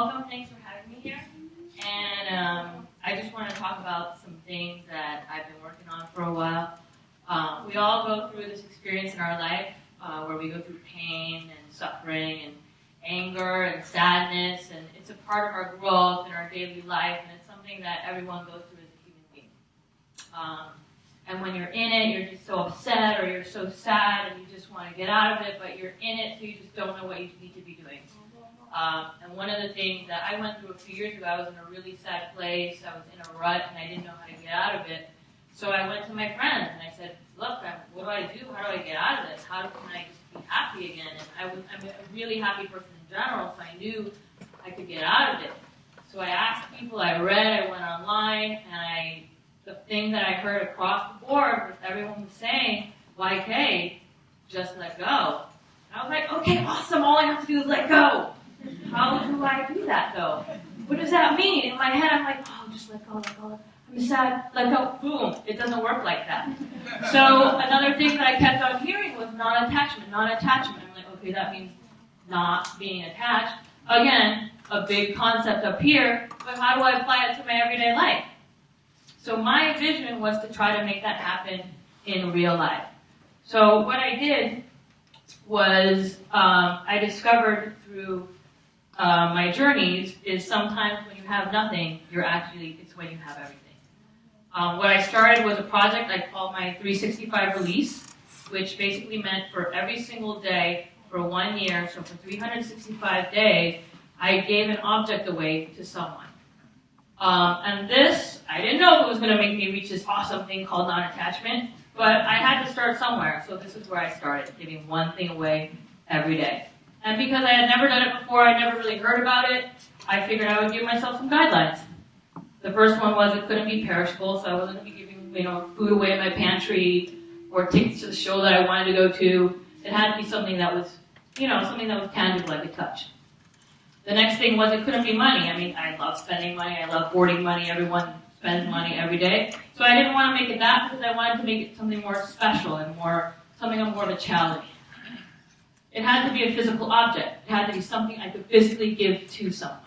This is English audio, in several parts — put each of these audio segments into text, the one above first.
welcome. Thanks for having me here. And I just want to talk about some things that I've been working on for a while. We all go through this experience in our life where we go through pain and suffering and anger and sadness, and it's a part of our growth in our daily life, and it's something that everyone goes through as a human being. And when you're in it, you're just so upset or you're so sad and you just want to get out of it, but you're in it, so you just don't know what you need to be doing. And one of the things that I went through a few years ago, I was in a really sad place, I was in a rut, and I didn't know how to get out of it. So I went to my friends and I said, look, what do I do? How do I get out of this? How can I just be happy again? And I'm a really happy person in general, so I knew I could get out of it. So I asked people, I read, I went online, and the thing that I heard across the board was everyone was saying, YK, just let go. And I was like, okay, awesome, all I have to do is let go. How do I do that, though? What does that mean? In my head, I'm like, oh, just let go, let go. I'm sad, let go. Boom. It doesn't work like that. So another thing that I kept on hearing was non-attachment, non-attachment. I'm like, okay, that means not being attached. Again, a big concept up here, but how do I apply it to my everyday life? So my vision was to try to make that happen in real life. So what I did was I discovered through my journeys is sometimes when you have nothing, it's when you have everything. What I started was a project I called my 365 release, which basically meant for every single day for 1 year, so for 365 days, I gave an object away to someone. And this, I didn't know if it was going to make me reach this awesome thing called non-attachment, but I had to start somewhere, so this is where I started, giving one thing away every day. And because I had never done it before, I never really heard about it, I figured I would give myself some guidelines. The first one was it couldn't be perishable, so I wasn't going to be giving food away in my pantry or tickets to the show that I wanted to go to. It had to be something that was, something that was tangible I could touch. The next thing was it couldn't be money. I mean, I love spending money, I love hoarding money, everyone spends money every day. So I didn't want to make it that because I wanted to make it something more special and something more of a challenge. It had to be a physical object. It had to be something I could physically give to someone.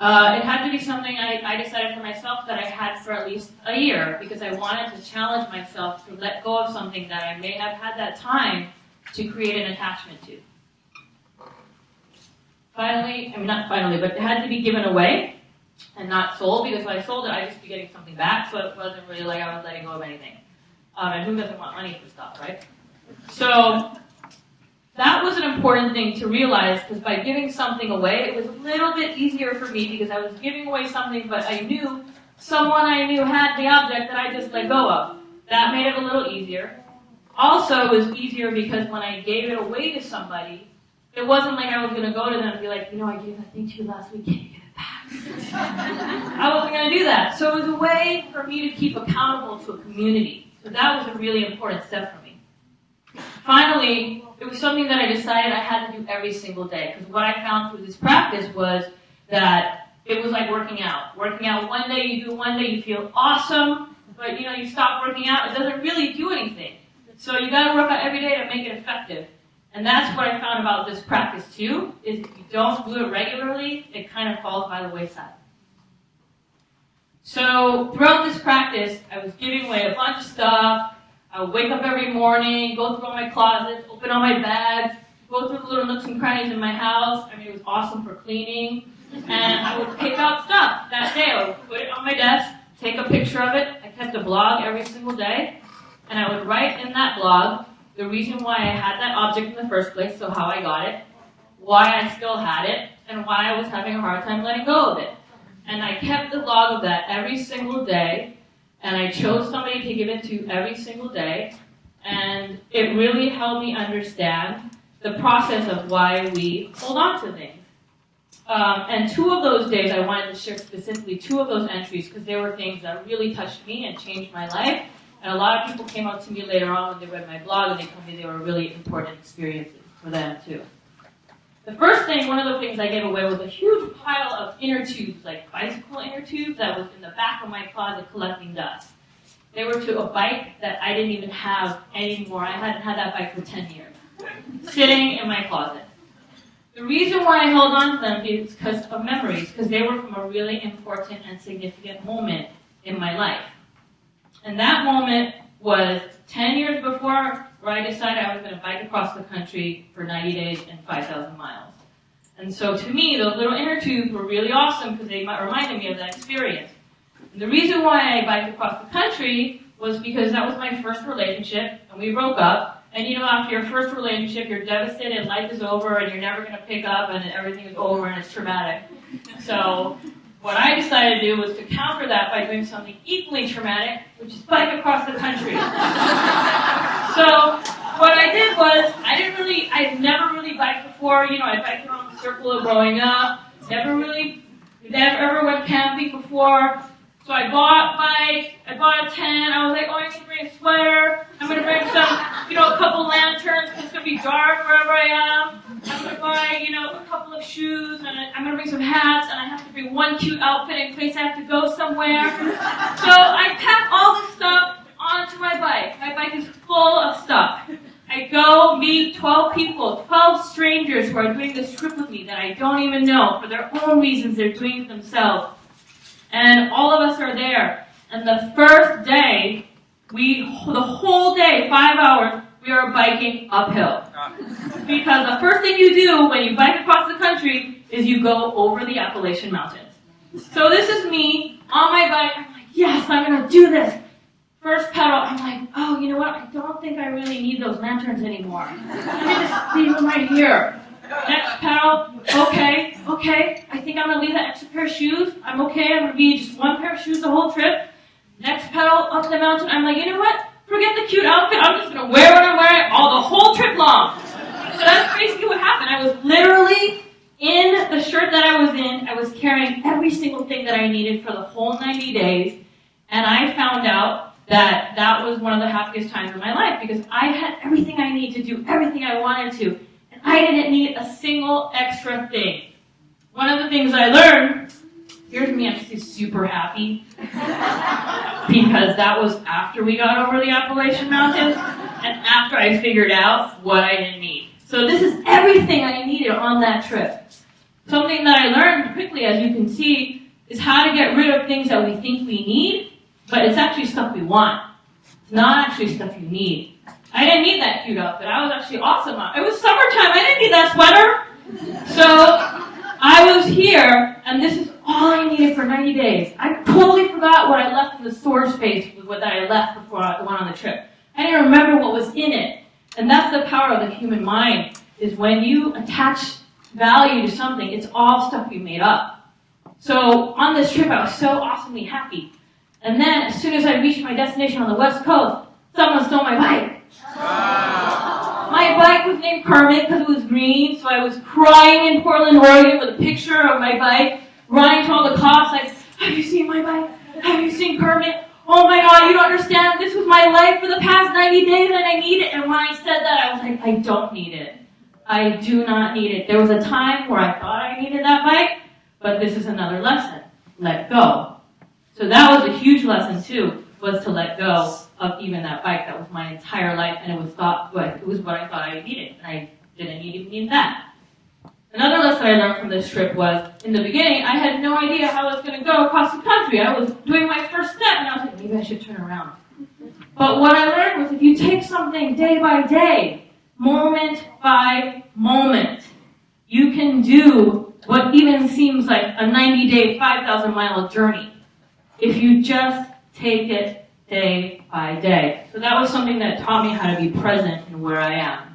It had to be something I decided for myself that I had for at least a year because I wanted to challenge myself to let go of something that I may have had that time to create an attachment to. Not finally, but it had to be given away and not sold because if I sold it, I'd just be getting something back, so it wasn't really like I was letting go of anything. And who doesn't want money for stuff, right? So that was an important thing to realize because by giving something away, it was a little bit easier for me because I was giving away something, but I knew someone I knew had the object that I just let go of. That made it a little easier. Also, it was easier because when I gave it away to somebody, it wasn't like I was going to go to them and be like, I gave that thing to you last week, can you get it back? I wasn't going to do that. So it was a way for me to keep accountable to a community. So that was a really important step for me. Finally, it was something that I decided I had to do every single day. Because what I found through this practice was that it was like working out. Working out one day, you do one day, you feel awesome, but you stop working out, it doesn't really do anything. So you got to work out every day to make it effective. And that's what I found about this practice too, is if you don't do it regularly, it kind of falls by the wayside. So throughout this practice, I was giving away a bunch of stuff. I would wake up every morning, go through all my closets, open all my bags, go through the little nooks and crannies in my house. It was awesome for cleaning. And I would pick out stuff that day. I would put it on my desk, take a picture of it. I kept a blog every single day. And I would write in that blog the reason why I had that object in the first place, so how I got it, why I still had it, and why I was having a hard time letting go of it. And I kept the log of that every single day, and I chose somebody to give it to every single day, and it really helped me understand the process of why we hold on to things. And 2 of those days, I wanted to share specifically 2 of those entries because they were things that really touched me and changed my life. And a lot of people came up to me later on when they read my blog and they told me they were really important experiences for them too. The first thing, one of the things I gave away was a huge pile of inner tubes, like bicycle inner tubes that was in the back of my closet collecting dust. They were to a bike that I didn't even have anymore. I hadn't had that bike for 10 years, sitting in my closet. The reason why I held on to them is because of memories, because they were from a really important and significant moment in my life. And that moment was 10 years before, where I decided I was going to bike across the country for 90 days and 5,000 miles. And so to me, those little inner tubes were really awesome because they reminded me of that experience. And the reason why I biked across the country was because that was my first relationship, and we broke up. And you know, after your first relationship, you're devastated, life is over, and you're never going to pick up, and everything is over, and it's traumatic. So what I decided to do was to counter that by doing something equally traumatic, which is bike across the country. So what I did was, I'd never really biked before. You know, I biked around the circle growing up, never ever went camping before. So I bought a bike, I bought a tent, I was like, oh, I'm going to bring a sweater, I'm going to bring some, a couple lanterns, because it's going to be dark wherever I am. I'm going to buy, a couple of shoes, and I'm going to bring some hats, and I have to bring one cute outfit in case I have to go somewhere. So I pack all this stuff onto my bike. My bike is full of stuff. I go meet 12 people, 12 strangers who are doing this trip with me that I don't even know. For their own reasons, they're doing it themselves. And all of us are there. And the first day, the whole day, 5 hours, we are biking uphill. Because the first thing you do when you bike across the country is you go over the Appalachian Mountains. So this is me on my bike. I'm like, yes, I'm going to do this. First pedal, I'm like, oh, you know what? I don't think I really need those lanterns anymore. Let me just leave them right here. Next pedal, okay, I think I'm going to leave that extra pair of shoes. I'm okay, I'm going to be just one pair of shoes the whole trip. Next pedal, up the mountain, I'm like, you know what? Forget the cute outfit, I'm just going to wear what I'm wearing the whole trip long. So that's basically what happened. I was literally in the shirt that I was in. I was carrying every single thing that I needed for the whole 90 days. And I found out that was one of the happiest times of my life because I had everything I need to do everything I wanted to. And I didn't need a single extra thing. One of the things I learned, here's me, I'm just super happy. Because that was after we got over the Appalachian Mountains and after I figured out what I didn't need. So this is everything I needed on that trip. Something that I learned quickly, as you can see, is how to get rid of things that we think we need, but it's actually stuff we want. It's not actually stuff you need. I didn't need that cute outfit. I was actually awesome. It was summertime. I didn't need that sweater. So I was here, and this is all I needed for 90 days. I totally forgot what I left in the storage space with what I left before I went on the trip. I didn't remember what was in it. And that's the power of the human mind, is when you attach value to something, it's all stuff you made up. So on this trip, I was so awesomely happy. And then, as soon as I reached my destination on the West Coast, someone stole my bike. My bike was named Kermit because it was green, so I was crying in Portland, Oregon with a picture of my bike, running to all the cops like, have you seen my bike? Have you seen Kermit? Oh my God, you don't understand. This was my life for the past 90 days and I need it. And when I said that, I was like, I don't need it. I do not need it. There was a time where I thought I needed that bike, but this is another lesson. Let go. So that was a huge lesson too, was to let go of even that bike. That was my entire life, and it was what I thought I needed, and I didn't even need that. Another lesson I learned from this trip was, in the beginning, I had no idea how I was going to go across the country. I was doing my first step, and I was like, maybe I should turn around. But what I learned was if you take something day by day, moment by moment, you can do what even seems like a 90-day, 5,000-mile journey if you just take it day by day. So that was something that taught me how to be present in where I am.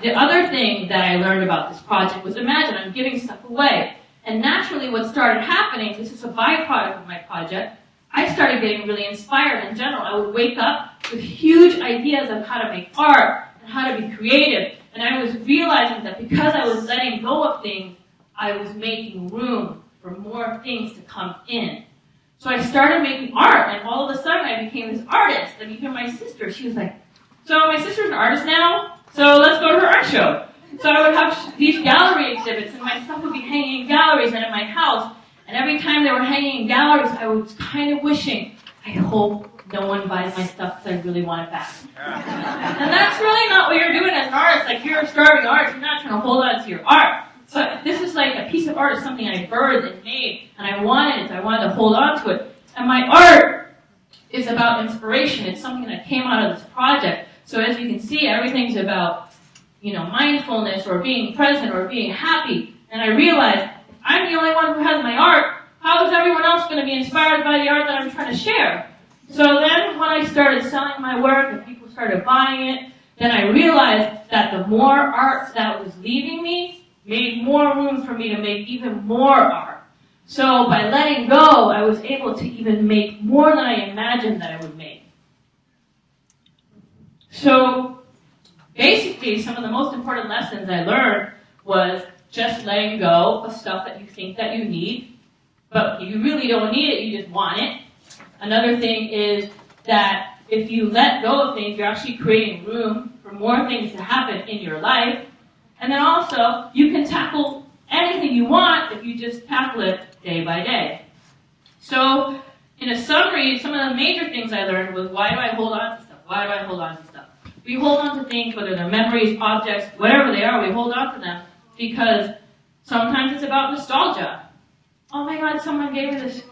The other thing that I learned about this project was, imagine I'm giving stuff away. And naturally what started happening, this is a byproduct of my project, I started getting really inspired in general. I would wake up with huge ideas of how to make art and how to be creative. And I was realizing that because I was letting go of things, I was making room for more things to come in. So I started making art, and all of a sudden I became this artist. And even my sister, she was like, so my sister's an artist now, so let's go to her art show. So I would have these gallery exhibits, and my stuff would be hanging in galleries and in my house. And every time they were hanging in galleries, I was kind of wishing, I hope no one buys my stuff because I really want it back. And that's really not what you're doing as an artist. Like, you're a starving artist, you're not trying to hold on to your art. But this is like a piece of art is something I birthed and made, and I wanted it, I wanted to hold on to it. And my art is about inspiration. It's something that came out of this project. So as you can see, everything's about, mindfulness or being present or being happy. And I realized, if I'm the only one who has my art, how is everyone else going to be inspired by the art that I'm trying to share? So then when I started selling my work and people started buying it, then I realized that the more art that was leaving me made more room for me to make even more art. So by letting go, I was able to even make more than I imagined that I would make. So basically, some of the most important lessons I learned was just letting go of stuff that you think that you need, but you really don't need it, you just want it. Another thing is that if you let go of things, you're actually creating room for more things to happen in your life. And then also, you can tackle anything you want if you just tackle it day by day. So, in a summary, some of the major things I learned was, why do I hold on to stuff? Why do I hold on to stuff? We hold on to things, whether they're memories, objects, whatever they are, we hold on to them because sometimes it's about nostalgia. Oh my God, someone gave me this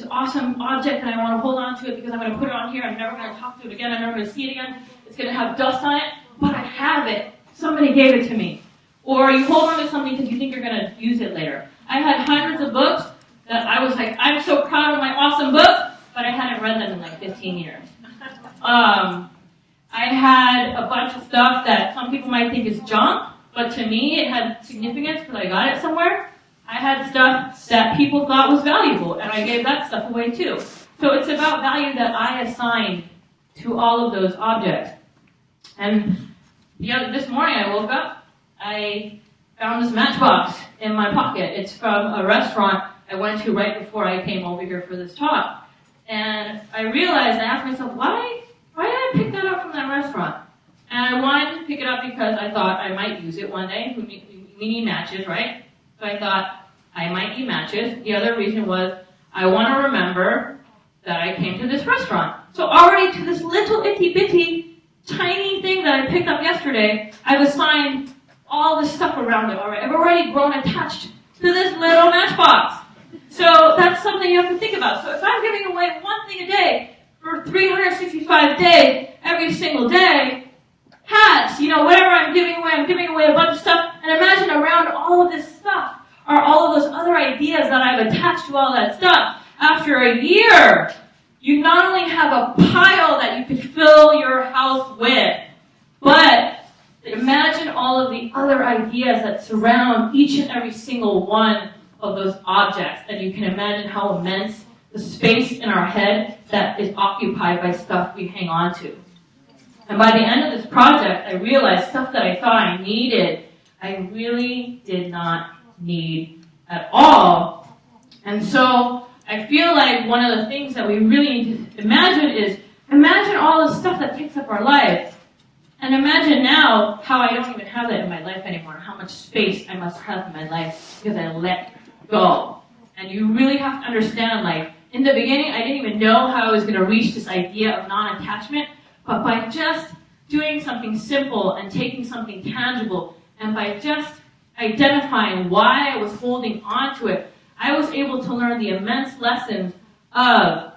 awesome object and I want to hold on to it because I'm going to put it on here. I'm never going to talk to it again. I'm never going to see it again. It's going to have dust on it, but I have it. Somebody gave it to me. Or you hold on to something because you think you're going to use it later. I had hundreds of books that I was like, I'm so proud of my awesome books, but I hadn't read them in like 15 years. I had a bunch of stuff that some people might think is junk, but to me it had significance because I got it somewhere. I had stuff that people thought was valuable, and I gave that stuff away too. So it's about value that I assigned to all of those objects. And this morning I woke up, I found this matchbox in my pocket. It's from a restaurant I went to right before I came over here for this talk. And I realized, I asked myself, why did I pick that up from that restaurant? And I wanted to pick it up because I thought I might use it one day. We need matches, right? So I thought I might need matches. The other reason was I want to remember that I came to this restaurant. So already to this little itty bitty tiny thing that I picked up yesterday, I've assigned all this stuff around it already. I've already grown attached to this little matchbox. So that's something you have to think about. So if I'm giving away one thing a day for 365 days, every single day, hats, whatever I'm giving away a bunch of stuff. And imagine around all of this stuff are all of those other ideas that I've attached to all that stuff. After a year, you not only have a pile that you could fill your house with, but imagine all of the other ideas that surround each and every single one of those objects. And you can imagine how immense the space in our head that is occupied by stuff we hang on to. And by the end of this project, I realized stuff that I thought I needed, I really did not need at all. And so I feel like one of the things that we really need to imagine is, imagine all the stuff that takes up our life. And imagine now how I don't even have that in my life anymore, how much space I must have in my life because I let go. And you really have to understand, in the beginning, I didn't even know how I was going to reach this idea of non-attachment, but by just doing something simple and taking something tangible, and by just identifying why I was holding on to it, I was able to learn the immense lessons of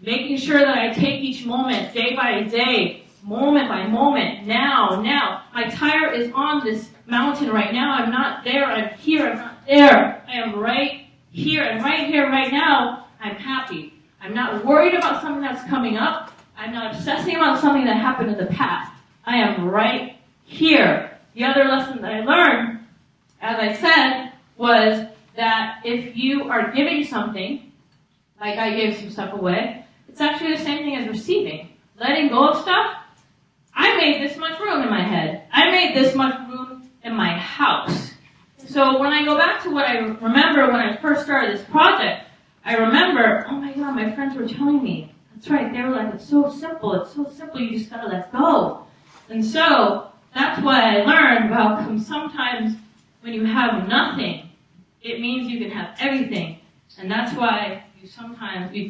making sure that I take each moment, day by day, moment by moment, now. My tire is on this mountain right now. I'm not there, I'm here, I'm not there. I am right here, and right here, right now, I'm happy. I'm not worried about something that's coming up. I'm not obsessing about something that happened in the past. I am right here. The other lesson that I learned, as I said, was that if you are giving something, like I gave some stuff away, it's actually the same thing as receiving. Letting go of stuff, I made this much room in my head. I made this much room in my house. So when I go back to what I remember when I first started this project, I remember, oh my God, my friends were telling me, that's right, they were like, it's so simple, you just gotta let go. And so, that's what I learned about sometimes when you have nothing, it means you can have everything. And that's why you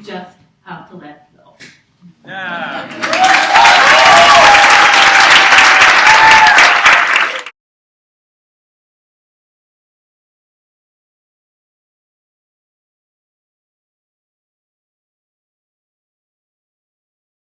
just have to let go. Yeah.